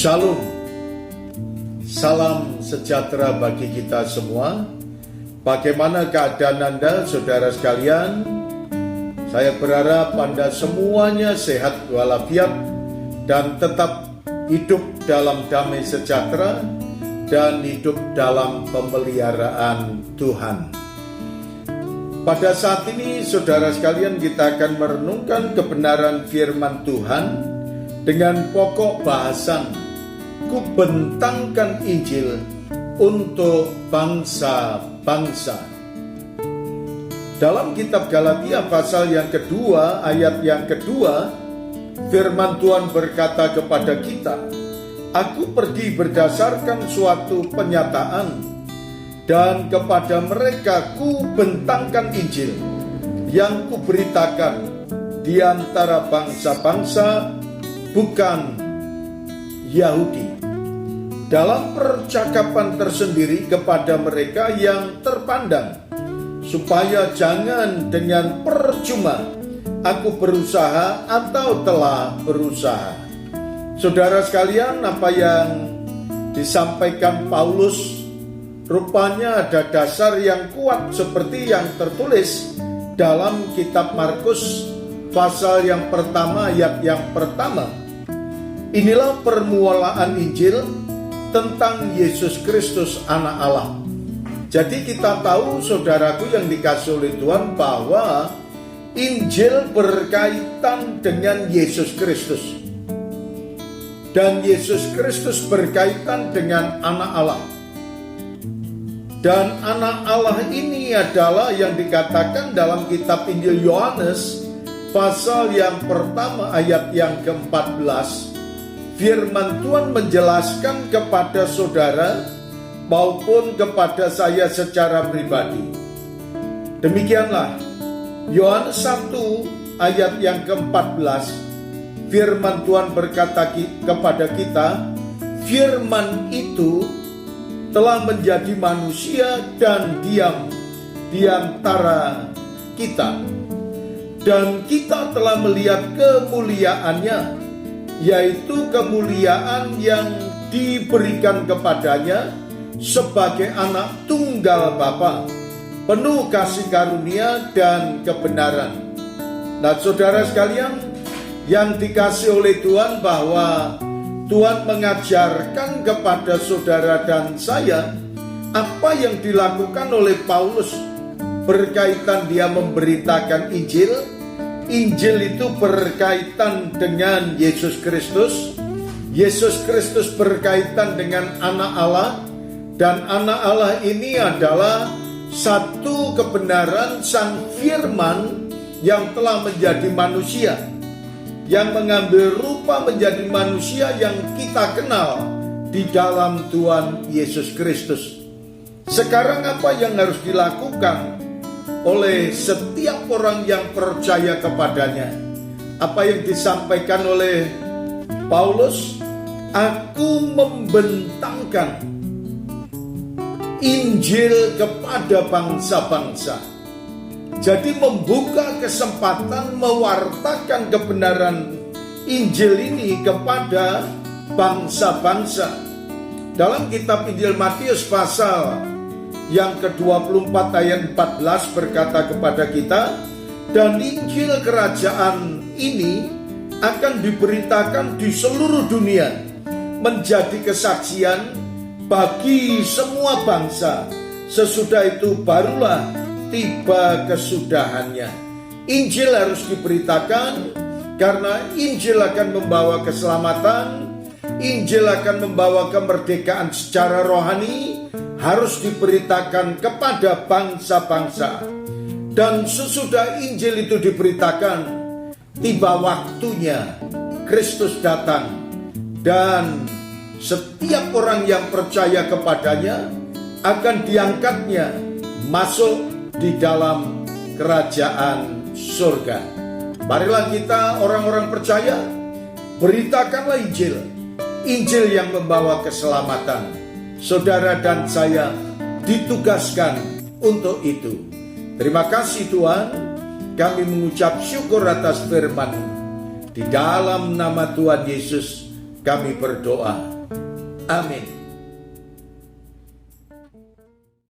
Shalom, salam sejahtera bagi kita semua. Bagaimana keadaan Anda, saudara sekalian? Saya berharap Anda semuanya sehat walafiat dan tetap hidup dalam damai sejahtera dan hidup dalam pemeliharaan Tuhan. Pada saat ini, saudara sekalian, kita akan merenungkan kebenaran firman Tuhan dengan pokok bahasan, ku bentangkan Injil untuk bangsa-bangsa. Dalam kitab Galatia pasal yang kedua, ayat yang kedua, firman Tuhan berkata kepada kita, aku pergi berdasarkan suatu penyataan, dan kepada mereka ku bentangkan Injil yang ku beritakan di antara bangsa-bangsa bukan Yahudi, dalam percakapan tersendiri kepada mereka yang terpandang, supaya jangan dengan percuma aku berusaha atau telah berusaha. Saudara sekalian, apa yang disampaikan Paulus rupanya ada dasar yang kuat seperti yang tertulis dalam kitab Markus pasal yang pertama, ayat yang pertama. Inilah permulaan Injil tentang Yesus Kristus anak Allah. Jadi kita tahu, saudaraku yang dikasihi oleh Tuhan, bahwa Injil berkaitan dengan Yesus Kristus, dan Yesus Kristus berkaitan dengan anak Allah. Dan anak Allah ini adalah yang dikatakan dalam kitab Injil Yohanes pasal yang pertama ayat yang ke-14. Firman Tuhan menjelaskan kepada saudara maupun kepada saya secara pribadi. Demikianlah Yohanes 1 ayat yang ke-14. Firman Tuhan berkata kepada kita, firman itu telah menjadi manusia dan diam di antara kita, dan kita telah melihat kemuliaannya, yaitu kemuliaan yang diberikan kepadanya sebagai anak tunggal Bapa, penuh kasih karunia dan kebenaran. Nah, saudara sekalian yang dikasihi oleh Tuhan, bahwa Tuhan mengajarkan kepada saudara dan saya apa yang dilakukan oleh Paulus berkaitan dia memberitakan Injil. Injil itu berkaitan dengan Yesus Kristus. Yesus Kristus berkaitan dengan anak Allah, dan anak Allah ini adalah satu kebenaran Sang Firman yang telah menjadi manusia, yang mengambil rupa menjadi manusia yang kita kenal di dalam Tuhan Yesus Kristus. Sekarang apa yang harus dilakukan oleh setiap orang yang percaya kepadanya? Apa yang disampaikan oleh Paulus? Aku membentangkan Injil kepada bangsa-bangsa. Jadi membuka kesempatan mewartakan kebenaran Injil ini kepada bangsa-bangsa. Dalam kitab Injil Matius pasal yang ke-24 ayat 14 berkata kepada kita, dan Injil kerajaan ini akan diberitakan di seluruh dunia menjadi kesaksian bagi semua bangsa. Sesudah itu barulah tiba kesudahannya. Injil harus diberitakan karena Injil akan membawa keselamatan, Injil akan membawa kemerdekaan secara rohani, harus diberitakan kepada bangsa-bangsa. Dan sesudah Injil itu diberitakan, tiba waktunya Kristus datang, dan setiap orang yang percaya kepadanya akan diangkatnya masuk di dalam kerajaan surga. Marilah kita orang-orang percaya, beritakanlah Injil, Injil yang membawa keselamatan. Saudara dan saya ditugaskan untuk itu. Terima kasih Tuhan, kami mengucap syukur atas firman-Mu. Di dalam nama Tuhan Yesus kami berdoa. Amin.